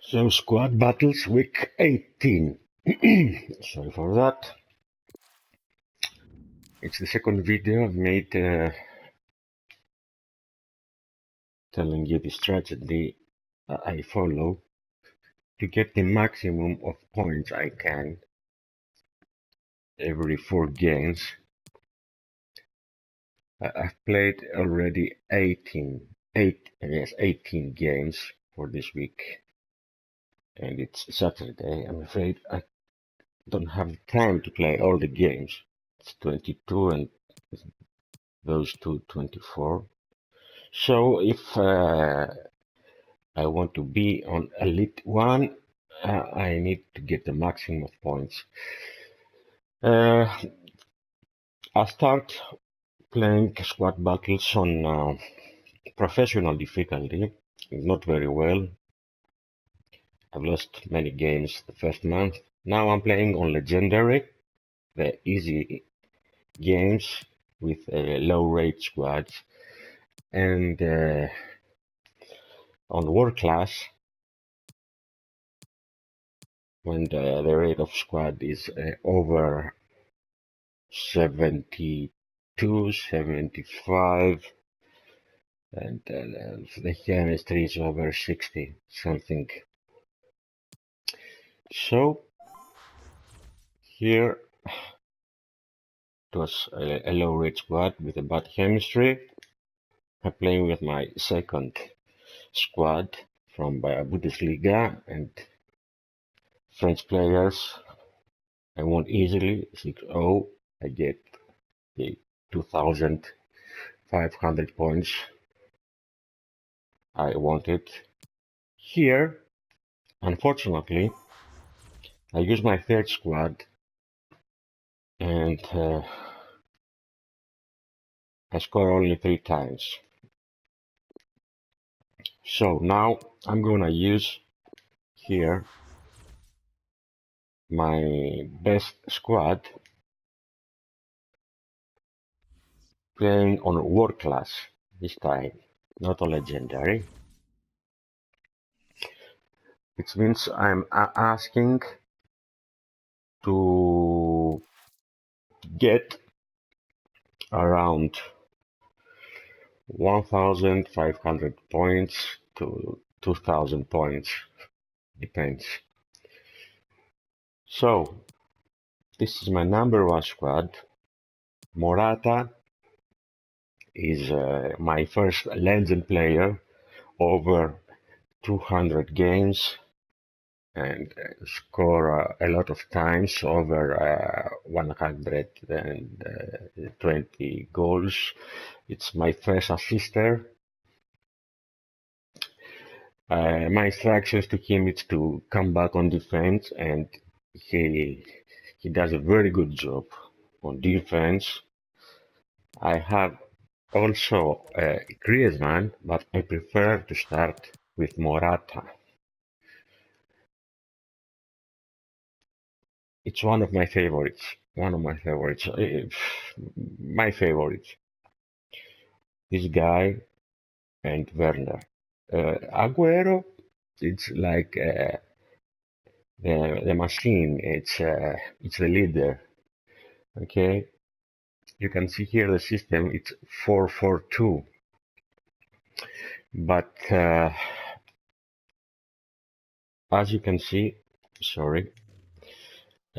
So squad battles week 18. Sorry for that. It's the second video I've made telling you the strategy I follow to get the maximum of points I can every 4 games. I've played already 18 games for this week, and it's Saturday. I'm afraid I don't have time to play all the games. It's 22 and those two 24. So if I want to be on Elite 1, I need to get the maximum of points. I'll start playing squad battles on professional difficulty. Not very well. I've lost many games the first month. Now I'm playing on legendary, the easy games with low rate squads, and on world class, when the rate of squad is over 72, 75, and the chemistry is over 60 something. So here it was a low rate squad with a bad chemistry. I'm playing with my second squad from Bundesliga and French players. I won easily 6-0. I get the 2,500 points I wanted. Here, unfortunately, I use my third squad and I score only 3 times. So now I'm gonna use here my best squad playing on world class this time, not on legendary. Which means I'm asking to get around 1,500 points to 2,000 points, depends. So this is my number 1 squad. Morata is my first legend player, over 200 games and score a lot of times, over 120 goals. It's my first assister. My instructions to him is to come back on defense, and he does a very good job on defense. I have also Griezmann, but I prefer to start with Morata. It's one of my favorites. My favorites. This guy and Werner. Aguero, it's like the machine. It's the leader. Okay, you can see here the system. It's 4-4-2, but as you can see, sorry,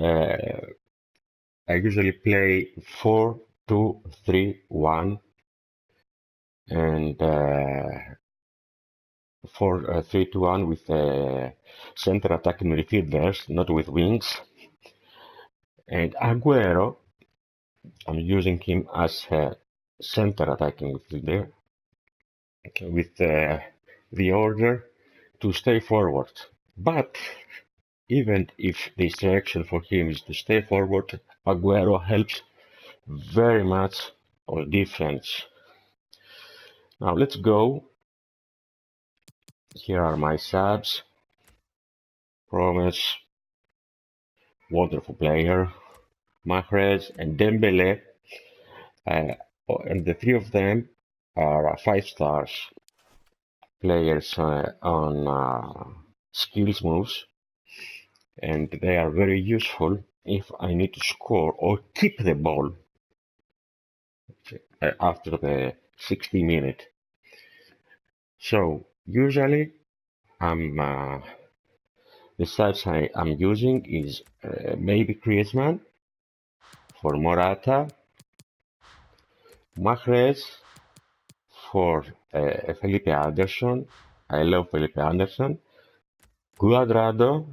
I usually play 4-2-3-1 and 4-3-2-1 with center attacking midfielders, not with wings. And Aguero, I'm using him as a center attacking midfielder with the order to stay forward. But even if the instruction for him is to stay forward, Aguero helps very much on defense. Now let's go. Here are my subs. Promise, wonderful player. Mahrez and Dembele, and the 3 of them are 5 stars players on skills moves, and they are very useful if I need to score or keep the ball after the 60 minute. So usually the sites I'm using is maybe Griezmann for Morata, Mahrez for Felipe Anderson. I love Felipe Anderson. Cuadrado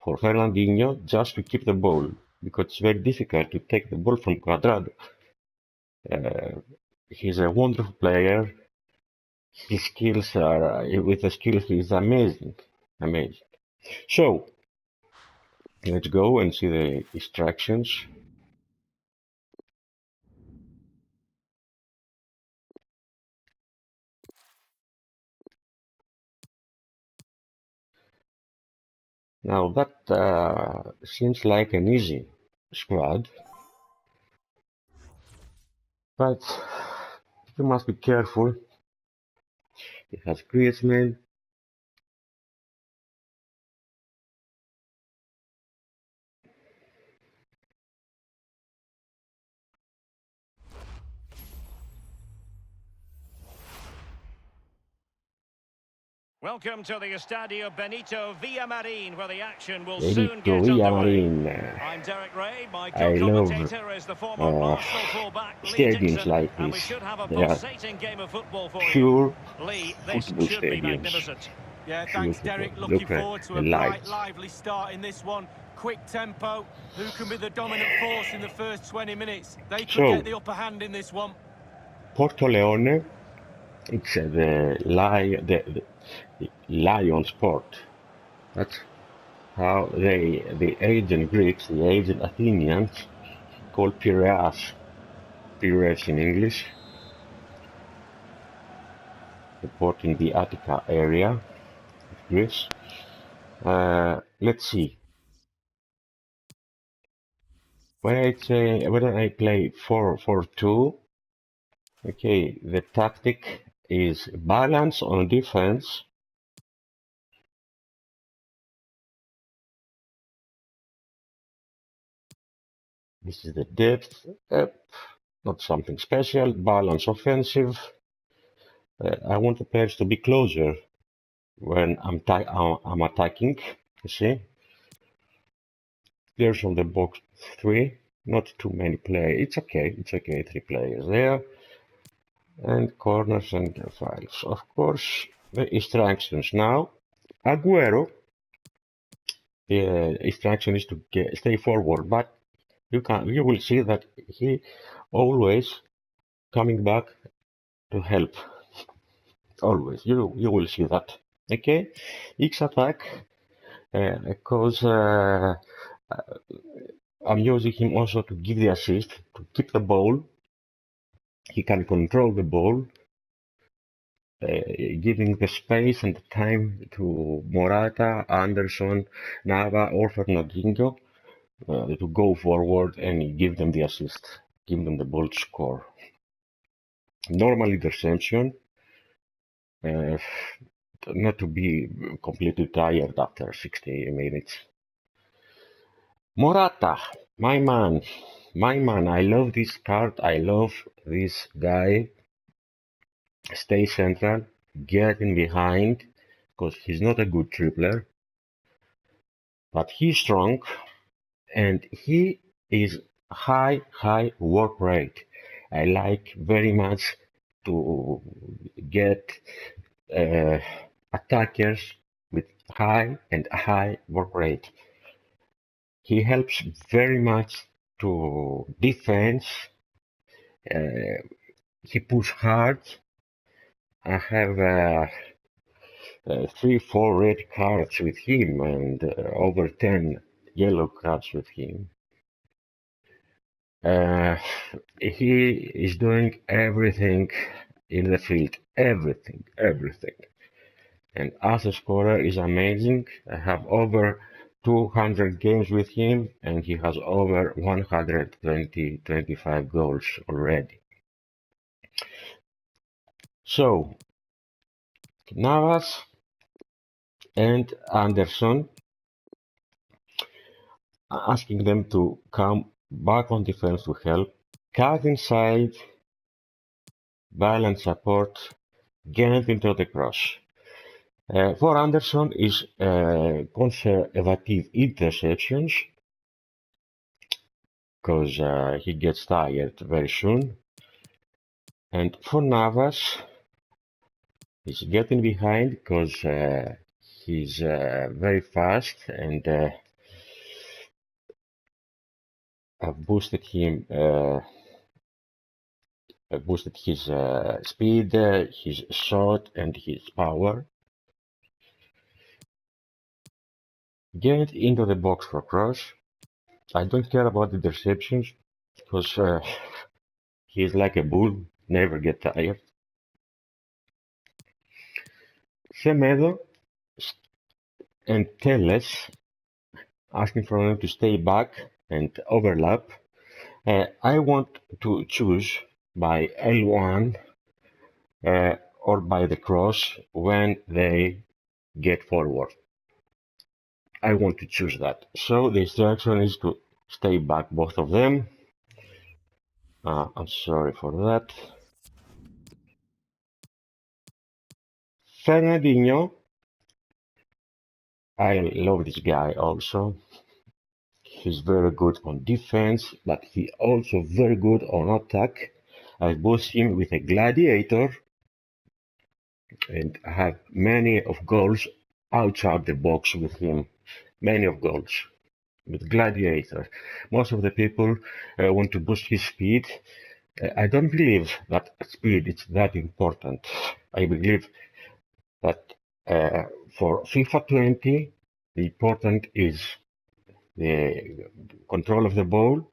for Fernandinho, just to keep the ball, because it's very difficult to take the ball from Cuadrado. He's a wonderful player. His skills are, with the skills, he's amazing. Amazing. So, let's go and see the instructions. Now that seems like an easy squad, but you must be careful. It has Griezmann, Welcome to the Estadio Benito Villamarin, where the action will soon Benito get underway. Villamarin. I'm Derek Ray. My I love co-commentator is the former Arsenal fullback Lee stadiums Dixon, like and we this. should have a They are pulsating game of football for pure you. Lee, this football should be stadiums. magnificent. Yeah, Pure thanks, football. Derek. Looking Look at forward to the a bright, lights. lively start in this one. Quick tempo. Who can be the dominant force in the first 20 minutes? They could get the upper hand in this one. Porto Leone, it's the lion sport. That's how the ancient Greeks, the ancient Athenians, called Piraeus. Piraeus in English, the port in the Attica area of Greece. Let's see. When I play 4-4-2, okay, the tactic is balance on defense. This is the depth, not something special. Balance offensive. I want the players to be closer when I'm attacking. You see, players on the box 3. Not too many players. It's okay. It's okay. 3 players there, and corners and files. Of course, the instructions now. Aguero. The instruction is to stay forward, but you will see that he always coming back to help. Always, you will see that. Okay, X attack, because I'm using him also to give the assist, to keep the ball. He can control the ball, giving the space and the time to Morata, Anderson, Nava, or Fernandinho to go forward and give them the assist, give them the ball to score. Normal interception, not to be completely tired after 60 minutes. Morata, my man, I love this card, I love this guy. Stay central, get in behind, because he's not a good dribbler, but he's strong, and he is high work rate. I like very much to get attackers with high work rate. He helps very much to defense. He push hard. I have 3-4 red cards with him and over 10 yellow cards with him. He is doing everything in the field, everything. And as a scorer is amazing. I have over 200 games with him, and he has over 125 goals already. So, Navas, and Anderson, asking them to come back on defense to help, cut inside, balance support, get into the cross. For Anderson is conservative interceptions, because he gets tired very soon. And for Navas, he's getting behind because he's very fast, and I've boosted him, boosted his speed, his shot, and his power. Get into the box for cross. I don't care about the interceptions because he's like a bull, never get tired. Semedo and Teles asking for them to stay back and overlap. I want to choose by L1 or by the cross when they get forward. I want to choose that. So the instruction is to stay back, both of them. I'm sorry for that. Fernandinho, I love this guy also. He's very good on defense, but he also very good on attack. I boost him with a gladiator and have many of goals outside the box with him. Many of goals with gladiator. Most of the people want to boost his speed. I don't believe that speed is that important. I believe that for FIFA 20, the important is the control of the ball,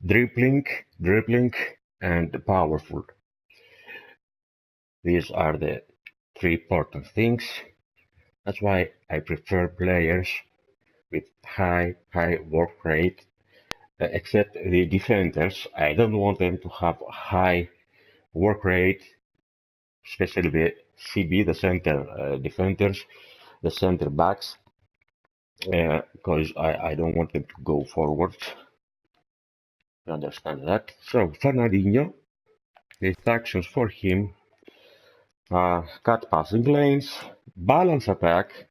dribbling, and powerful. These are the three important things. That's why I prefer players with high work rate, except the defenders. I don't want them to have high work rate, especially the CB, the center defenders, the center backs, because I don't want them to go forward. You understand that? So Fernandinho, the instructions for him: cut passing lanes, balance attack,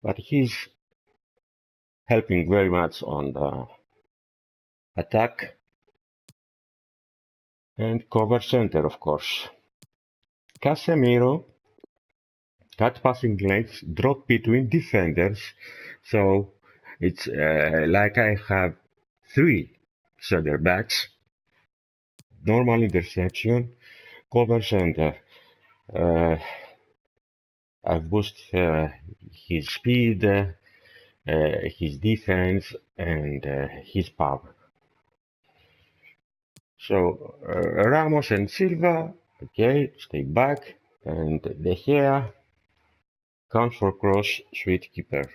but he's helping very much on the attack, and cover center, of course. Casemiro, cut passing lanes, drop between defenders, so it's like I have three center backs, normal interception, cover center. I boost his speed, his defense, and his power. So Ramos and Silva, okay, stay back, and De Gea comes for cross, sweet keeper.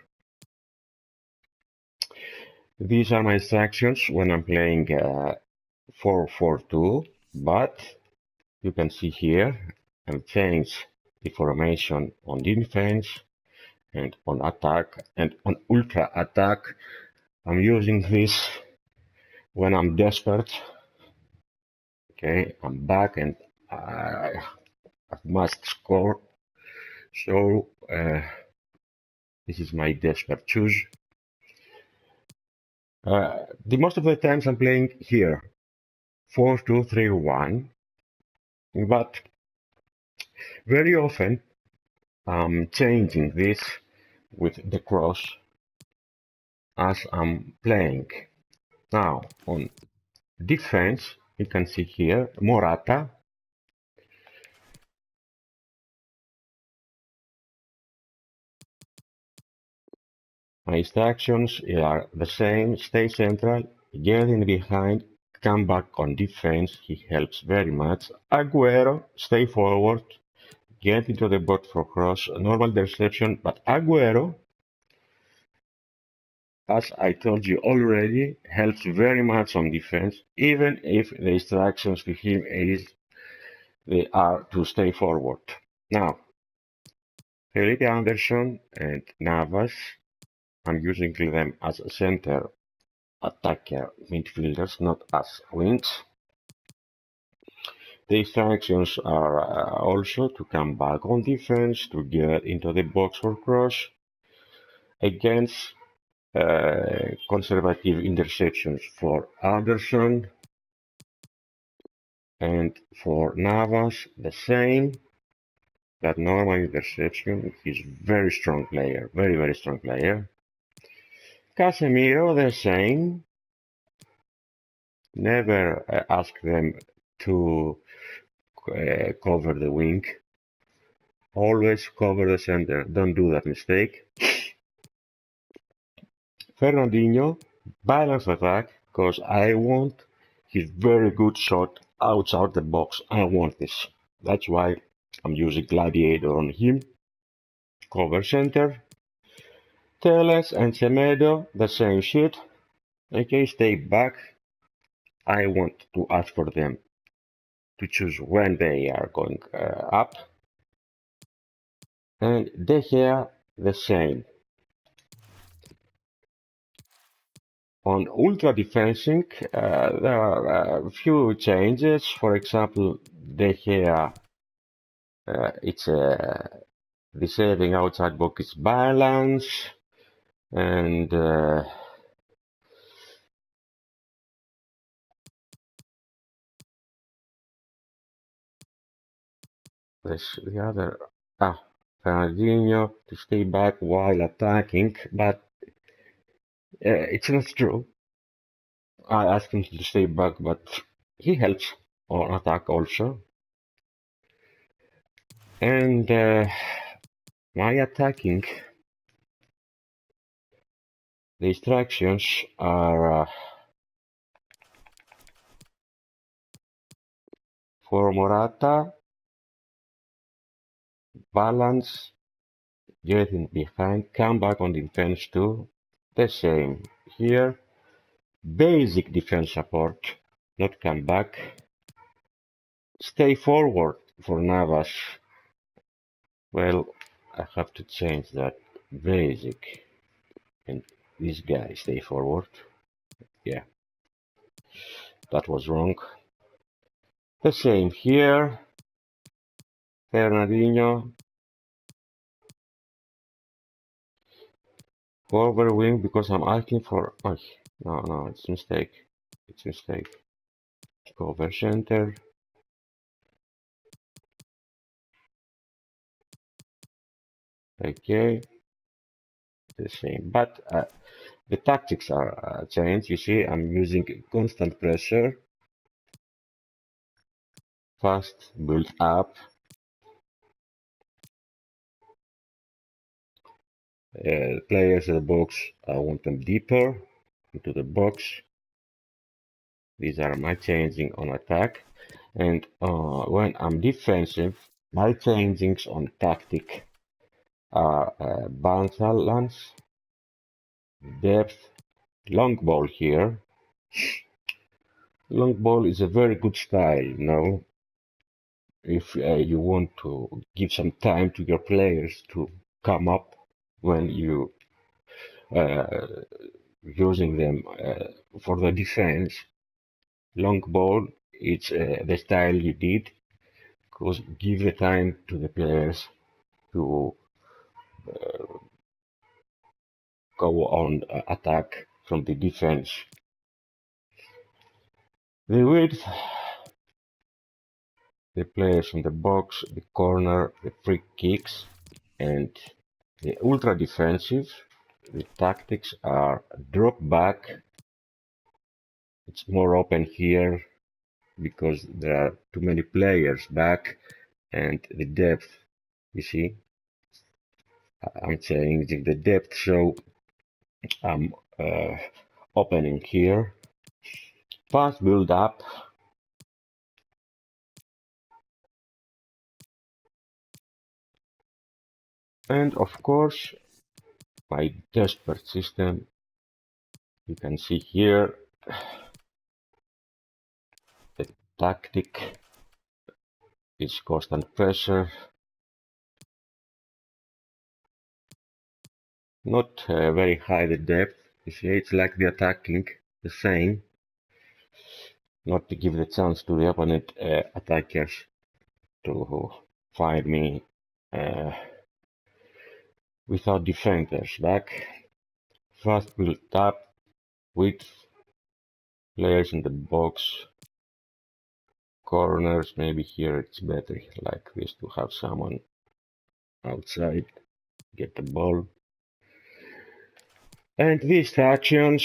These are my instructions when I'm playing 4-4-2, but you can see here I've changed the formation on defense and on attack, and on ultra attack I'm using this when I'm desperate. Okay, I'm back and I must score, so this is my desperate choose. The most of the times I'm playing here 4-2-3-1, but very often I'm changing this with the cross as I'm playing. Now on defense, you can see here Morata. My instructions are the same: stay central, get in behind, come back on defense, he helps very much. Aguero, stay forward, get into the box for cross, normal interception, but Aguero, as I told you already, helps very much on defense, even if the instructions to him is they are to stay forward. Now, Felipe Anderson and Navas, I'm using them as center attacker midfielders, not as wings. The instructions are also to come back on defense, to get into the box for cross, against conservative interceptions for Anderson, and for Navas the same. That normal interception, he's very strong player, very strong player. Casemiro the same. Never ask them to cover the wing. Always cover the center. Don't do that mistake. Fernandinho, balance attack, because I want his very good shot outside the box. I want this. That's why I'm using Gladiator on him. Cover center. Teles and Semedo, the same shit. Okay, stay back. I want to ask for them to choose when they are going up. And De Gea, the same. On ultra defending, there are a few changes. For example, De Gea, it's the saving outside box is balance, and there's the other. Fernandinho to stay back while attacking, but it's not true. I asked him to stay back, but he helps on attack also. And my attacking, the instructions are for Morata, balance, getting behind, come back on defense too. The same here. Basic defense support, not come back. Stay forward for Navas. Well, I have to change that. Basic. And this guy, stay forward. Yeah, that was wrong. The same here. Fernandinho. Forward wing, because I'm asking for. Oh, no, it's mistake. It's mistake. Cover center. Okay. The same. But the tactics are changed. You see, I'm using constant pressure. Fast build up. Players in the box, I want them deeper into the box. These are my changing on attack. And when I'm defensive, my changings on tactic are balance, depth, long ball here. Long ball is a very good style, you know. If you want to give some time to your players to come up when you using them for the defense, long ball, it's the style you did, because give the time to the players to go on attack from the defense. The width, the players in the box, the corner, the free kicks, and the ultra defensive, the tactics are drop back. It's more open here because there are too many players back, and the depth, you see, I'm changing the depth, so I'm opening here. Fast build up. And of course, my desperate system, you can see here, the tactic is constant pressure. Not very high the depth. You see, it's like the attacking, the same. Not to give the chance to the opponent attackers to find me without defenders back. Fast build up, width, players in the box, corners, maybe here it's better like this to have someone outside, get the ball. And these actions,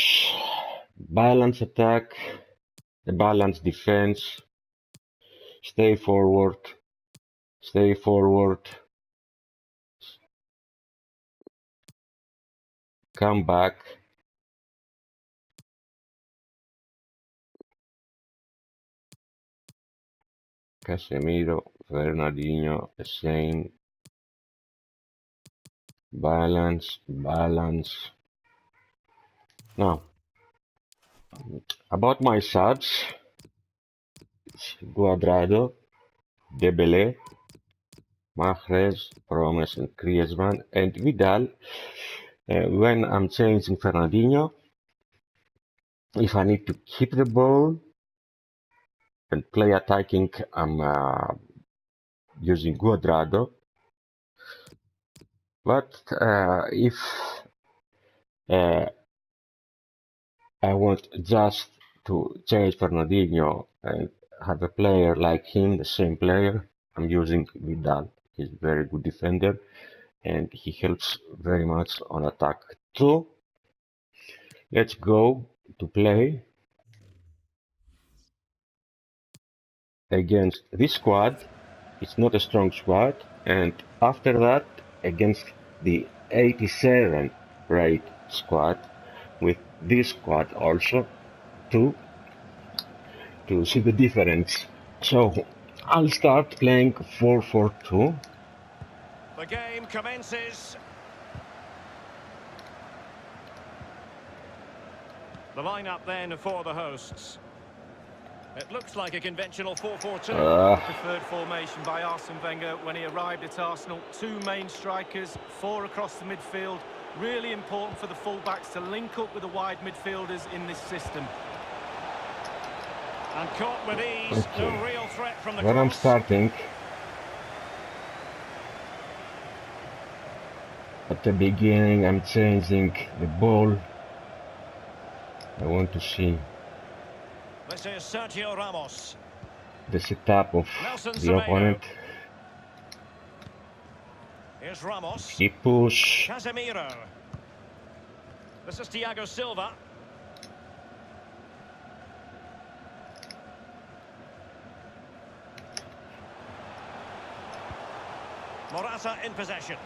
balance attack, the balance defense, stay forward, come back, Casemiro, Fernandinho, the same, balance. Now, about my subs, Guadrado, Dembele, Mahrez, Promes and Griezmann, and Vidal. When I'm changing Fernandinho, if I need to keep the ball and play attacking, I'm using Guadrado. But if I want just to change Fernandinho and have a player like him, the same player, I'm using Vidal. He's a very good defender and he helps very much on attack too. Let's go to play against this squad. It's not a strong squad, and after that against the 87 rate squad with this squad also to see the difference. So I'll start playing 4-4-2. The game commences. The lineup then for the hosts. It looks like a conventional 4-4-2. Preferred formation by Arsene Wenger when he arrived at Arsenal. Two main strikers, four across the midfield. Really important for the fullbacks to link up with the wide midfielders in this system. And caught with ease, Okay. no real threat from the When I'm cross. starting, at the beginning I'm changing the ball. I want to see This is Sergio Ramos. the setup of Nelson the Semedo. opponent. Here's Ramos. He push. Casemiro. This is Thiago Silva. Morata in possession.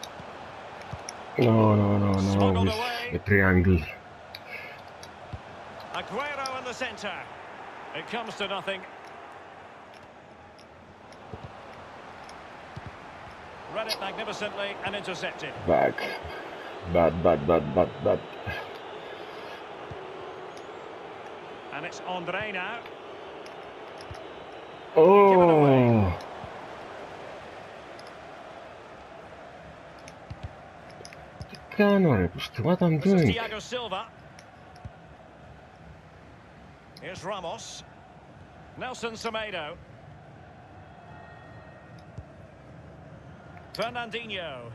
No, Smuggled with away. the triangle. Aguero in the centre. It comes to nothing. Read it magnificently and intercepted. Back. Bad. And it's Andre now. Oh! Cannot what I'm This is doing. Thiago Silva. Here's Ramos. Nelson Semedo. Fernandinho.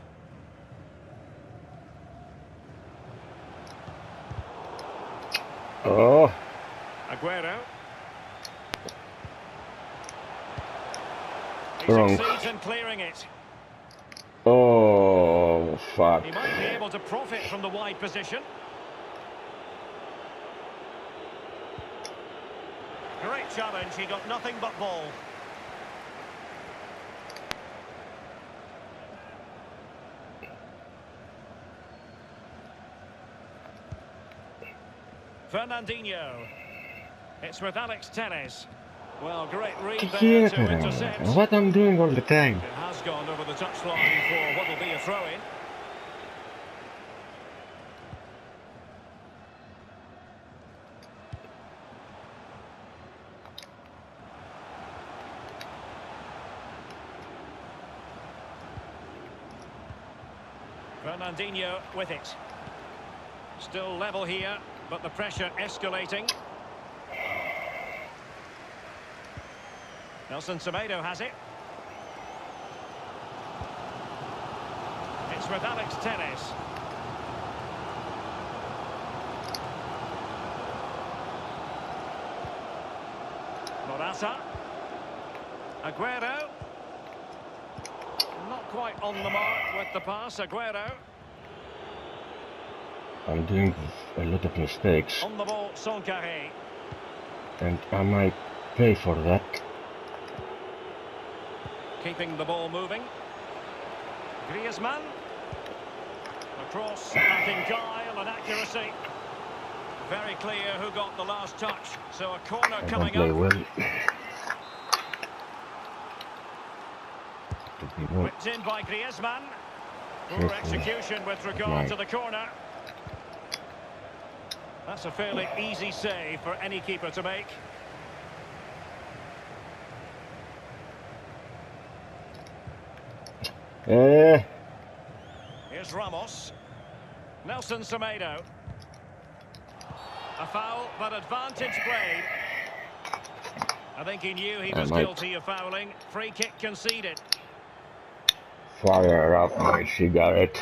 Oh! Aguero. He Wrong. succeeds in clearing it. Oh, fuck. He might be able to profit from the wide position. Great challenge, he got nothing but ball. Fernandinho. It's with Alex Telles. Well, great read there to intercept. What I'm doing all the time. It has gone over the touchline for what will be a throw-in. Fernandinho with it. Still level here, but the pressure escalating. Nelson Semedo has it. It's with Alex Telles. Morata. Aguero. Not quite on the mark with the pass, Aguero. I'm doing a lot of mistakes, On the ball, Sonkaré. and I might pay for that. Keeping the ball moving. Griezmann. Across, lacking guile and accuracy. Very clear who got the last touch. So a corner I don't coming play up. well. Whipped in by Griezmann. Poor execution with regard to the corner. That's a fairly easy save for any keeper to make. Here's Ramos. Nelson Semedo. A foul, but advantage played. I think he knew he was guilty of fouling. Free kick conceded. Fire up my cigarette.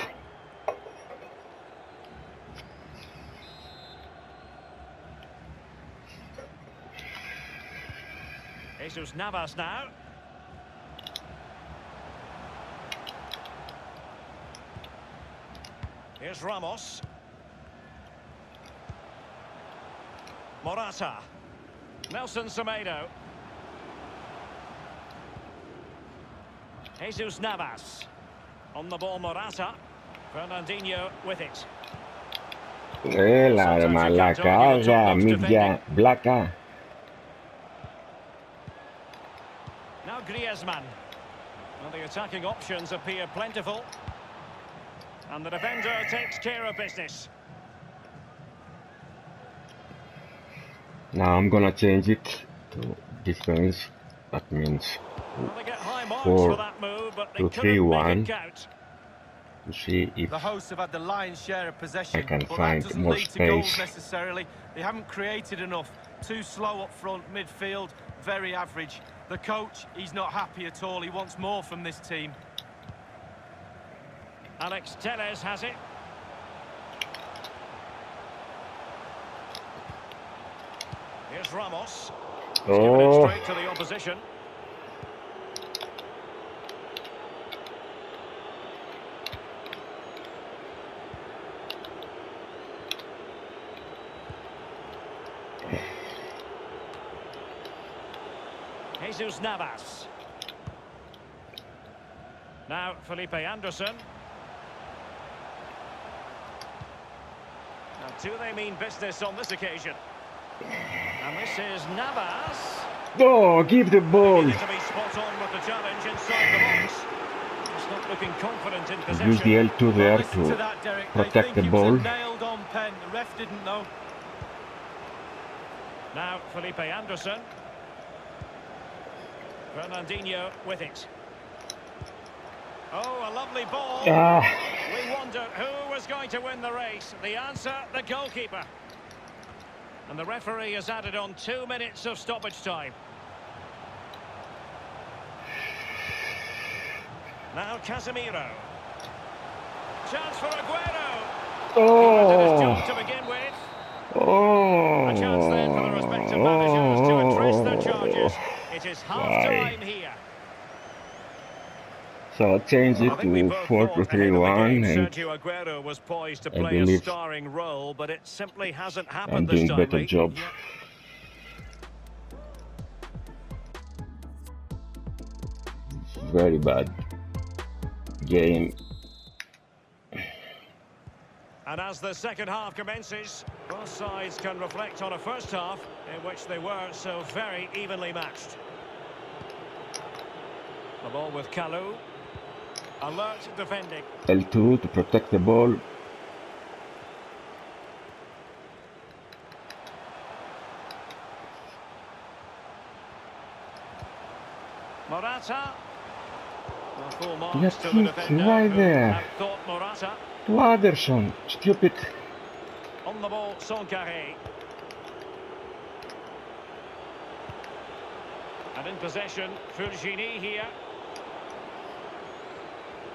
Jesus Navas now. Here's Ramos. Morata. Nelson Semedo. Jesus Navas. On the ball, Morata. Fernandinho with it. La caga, media blaca. Now Griezmann. Well, the attacking options appear plentiful. And the defender takes care of business. Now I'm gonna change it to defense. That means Well, they get high marks for that move, but they couldn't make it count. to see if The hosts have had the lion's share of possession, I can but find that doesn't more lead to goals space. necessarily. They haven't created enough. Too slow up front, midfield, very average. The coach, he's not happy at all. He wants more from this team. Alex Telles has it. Here's Ramos. He's given it straight to the opposition. Jesus Navas. Now Felipe Anderson. Now, do they mean business on this occasion? And this is Navas. Oh, give the ball. Needed to be spot on with the challenge inside the box. Just not looking confident in possession. Use the L2 there Listen to to that, Derek. protect the They think ball. it was a nailed-on pen. The ref didn't know. Now Felipe Anderson. Fernandinho with it. Oh, a lovely ball. We wonder who was going to win the race. The answer, the goalkeeper. And the referee has added on 2 minutes of stoppage time. Now Casemiro. Chance for Aguero. He did his job to begin with. A chance then for the respective managers to address their charges. It is half-time here. So I'll change it to 4-3-1, and Sergio Aguero was poised to I play a believe starring role, but it simply hasn't I'm happened this doing time. better job. Very bad game. And as the second half commences, both sides can reflect on a first half in which they were so very evenly matched. The ball with Kalou. Alert defending. L2 to protect the ball. Morata. Well, full You marks to the think defender right who there. outthought Morata. To Anderson, stupid. on the ball, Sonkaré. And in possession, Fulgini here.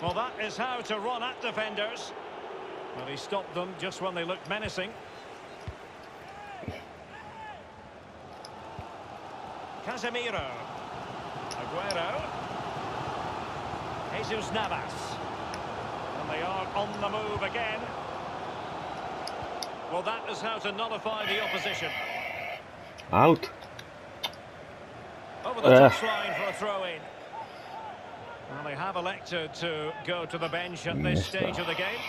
Well, that is how to run at defenders. Well, he stopped them just when they looked menacing. Casemiro. Aguero. Jesus Navas. And they are on the move again. Well, that is how to nullify the opposition. Out. Over the touchline for a throw-in. Well, they have elected to go to the bench at this stage of the game.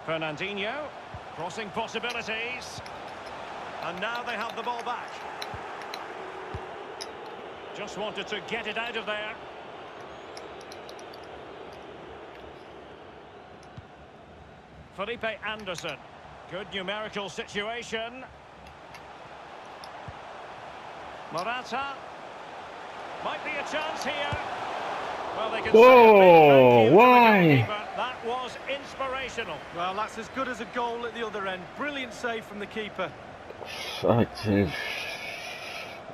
Fernandinho, crossing possibilities. And now they have the ball back. Just wanted to get it out of there. Felipe Anderson. Good numerical situation. Morata. Might be a chance here. Well, they can say why? That was inspirational. Well, that's as good as a goal at the other end. Brilliant save from the keeper.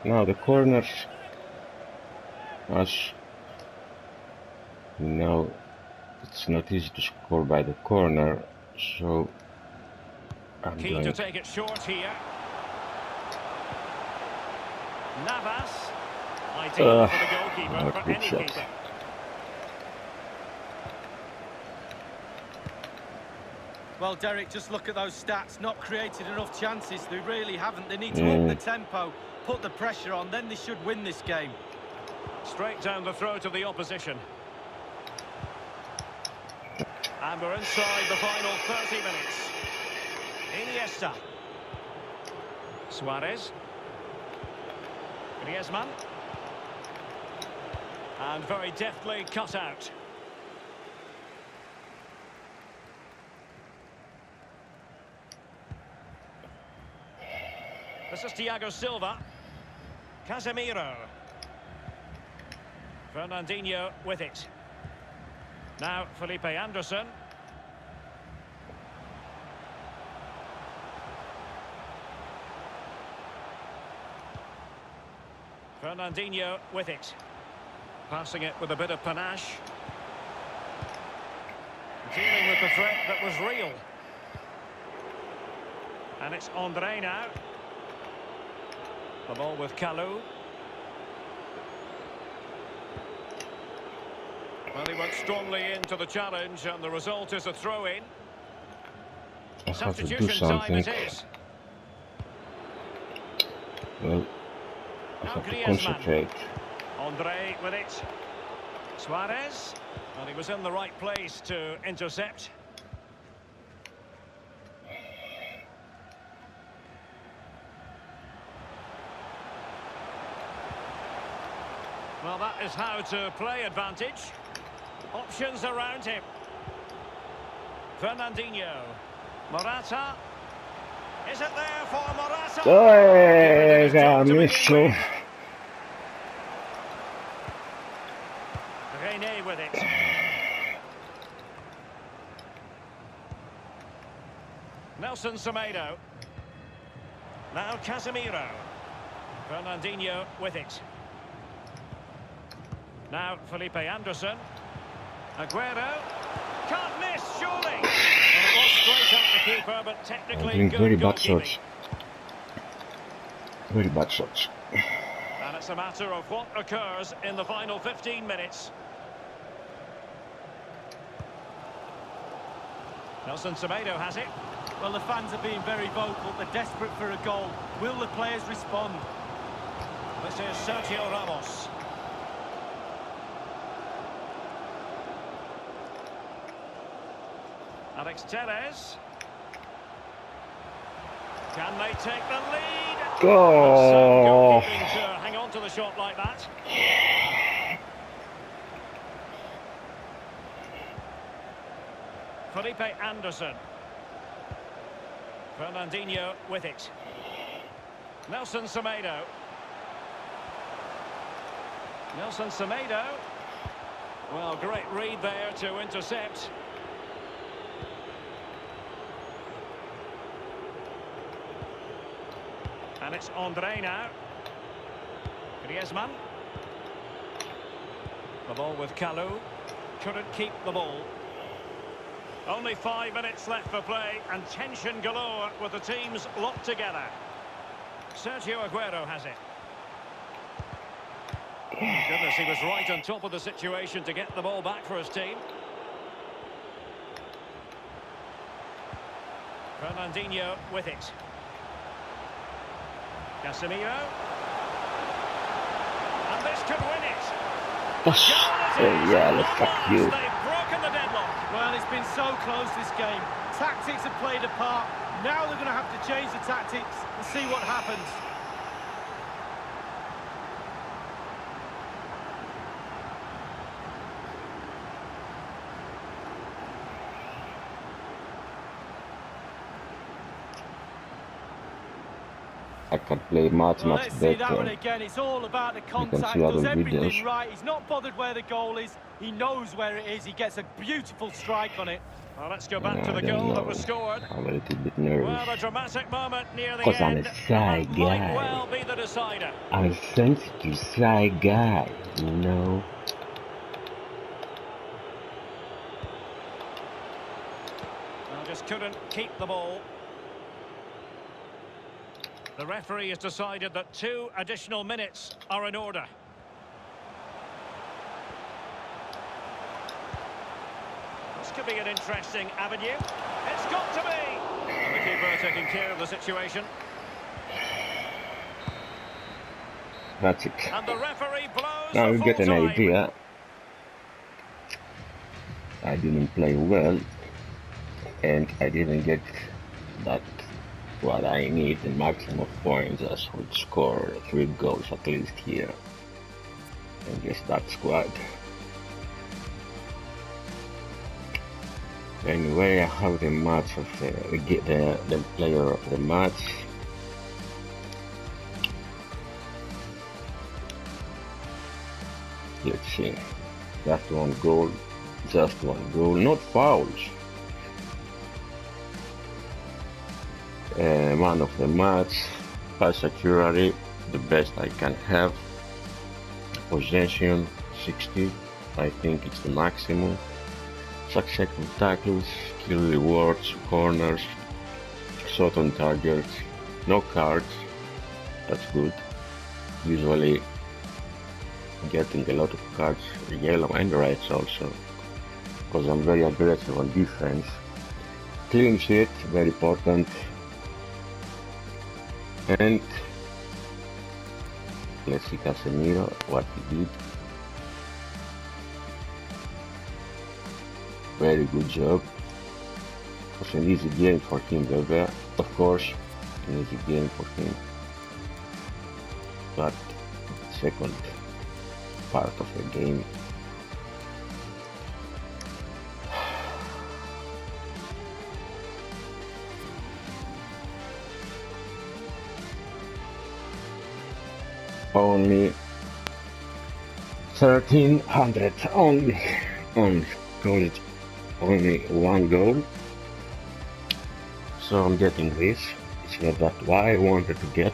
Now the corners. No, it's not easy to score by the corner, so I'm keen going to take it short here. Navas, ideal for the goalkeeper, for any shot. keeper. Well, Derek, just look at those stats. Not created enough chances. They really haven't. They need to up the tempo, put the pressure on, then they should win this game. Straight down the throat of the opposition. And we're inside the final 30 minutes. Iniesta. Suarez. Griezmann. And very deftly cut out. This is Thiago Silva. Casemiro. Fernandinho with it. Now Felipe Anderson. Fernandinho with it. Passing it with a bit of panache. Dealing with the threat that was real. And it's Andre now. The ball with Kalou. Well, he went strongly into the challenge, and the result is a throw-in. Substitution time it is. Well, I have to concentrate. Andre with it. Suarez. And he was in the right place to intercept. Well, that is how to play advantage. Options around him. Fernandinho. Morata. Is it there for Morata? René with it. Nelson Semedo. Now Casemiro. Fernandinho with it. Now Felipe Anderson. Aguero. Can't miss, surely. Well, it was straight at the keeper, but technically good very bad goalkeeping. shots. Very bad shots. And it's a matter of what occurs in the final 15 minutes. Nelson Semedo has it. Well, the fans are being very vocal. They're desperate for a goal. Will the players respond? This is Sergio Ramos. Alex Telles. Can they take the lead? Oh. To hang on to the shot like that. Felipe Anderson. Fernandinho with it. Nelson Semedo. Nelson Semedo. Well, great read there to intercept. And it's Andre now. Griezmann. The ball with Kalou. Couldn't keep the ball. Only 5 minutes left for play, and tension galore with the teams locked together. Sergio Aguero has it. Goodness, he was right on top of the situation to get the ball back for his team. Fernandinho with it. Casemiro. And this could win it. Yeah, fuck you. They've broken the deadlock. Well, it's been so close, this game. Tactics have played a part. Now they're going to have to change the tactics and see what happens. I can play much Let's see that one better. again. It's all about the can contact. see other Does everything videos. right. He's not bothered where the goal is. He knows where it is. He gets a beautiful strike on it. Well, let's go back to I the don't goal that know. was scored. I'm a little bit nervous. Well, a dramatic moment near the 'Cause I'm a end. shy and that might guy. well be the decider. I'm a sensitive, shy guy, you know. Well, just couldn't keep the ball. The referee has decided that 2 additional minutes are in order. This could be an interesting avenue. It's got to be! And the keeper taking care of the situation. That's it. And the referee blows Now the you full get an time. idea. I didn't play well, and I didn't get that what I need, the maximum points. I should score 3 goals at least here against that squad. Anyway, I have the match of the player of the match. Let's see. Just one goal, not fouls. Man of the match, pass accuracy, the best I can have. Possession, 60, I think it's the maximum. Successful tackles, skill rewards, corners, shot on targets, no cards, that's good. Usually getting a lot of cards, yellow and reds also, because I'm very aggressive on defense. Clean sheet, very important. And let's see Casemiro, what he did. Very good job. It was an easy game for him, Weber. Of course, an easy game for him. But second part of the game. Only 1300, only college, only 1 goal. So I'm getting this. It's not that why I wanted to get.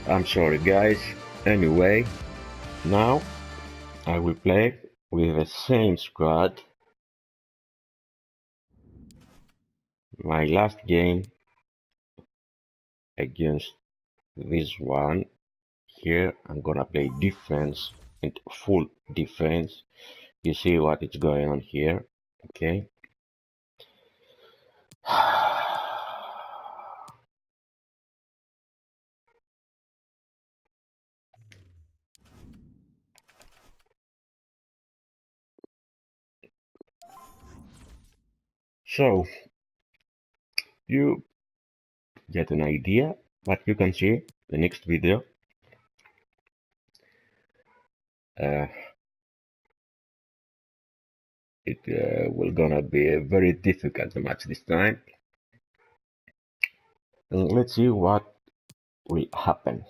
I'm sorry guys. Anyway, now I will play with the same squad. My last game against this one. Here I'm gonna play defense and full defense. You see what is going on here, okay? So you get an idea, but you can see the next video. It will gonna be a very difficult match this time. Let's see what will happen.